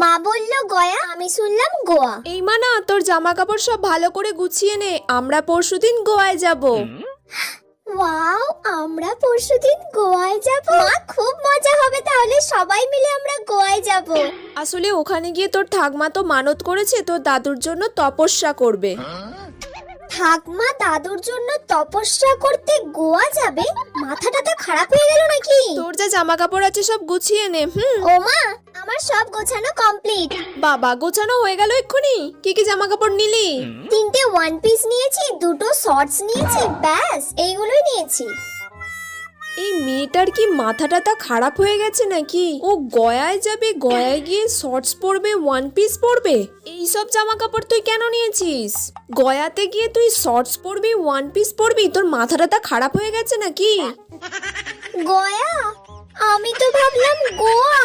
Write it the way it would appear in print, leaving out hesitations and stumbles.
মা বললো গয়া, আমি শুনলাম গোয়া। এই মানা, তোর জামা কাপড় সব ভালো করে গুছিয়ে নে, আমরা পরশুদিন গোয়ায় যাব। ওয়াও, আমরা পরশুদিন গোয়ায় যাব। মা, খুব মজা হবে তাহলে, সবাই মিলে আমরা গোয়ায় যাব। আসলে ওখানে গিয়ে তোর ঠাকমা তো মানত করেছে তোর দাদুর জন্য তপস্যা করবে। ঠাকমা দাদুর জন্য তপস্যা করতে গোয়া যাবে? মাথাটা তো খারাপ হয়ে গেল নাকি? তোর যা জামা কাপড় আছে সব গুছিয়ে নে। ও মা, আমার সব গোছানো কমপ্লিট। বাবা, গোছানো হয়ে গেল এক্ষুনি? কি কি জামা কাপড় নিলি? 3টে ওয়ান পিস নিয়েছি, 2টো শর্টস নিয়েছি, ব্যাস এইগুলোই নিয়েছি। এই মেয়েটার কি মাথাটা তা খারাপ হয়ে গেছে নাকি? ও গয়ায় যাবে, গয়ায় গিয়ে শর্টস পরবে, ওয়ান পিস পরবে। এইসব জামা কাপড় তুই কেন নিয়েছিস? গয়াতে গিয়ে তুই শর্টস পরবি, ওয়ান পিস পরবি? তোর মাথাটা তা খারাপ হয়ে গেছে নাকি? গয়া? আমি তো ভাবলাম গোয়া।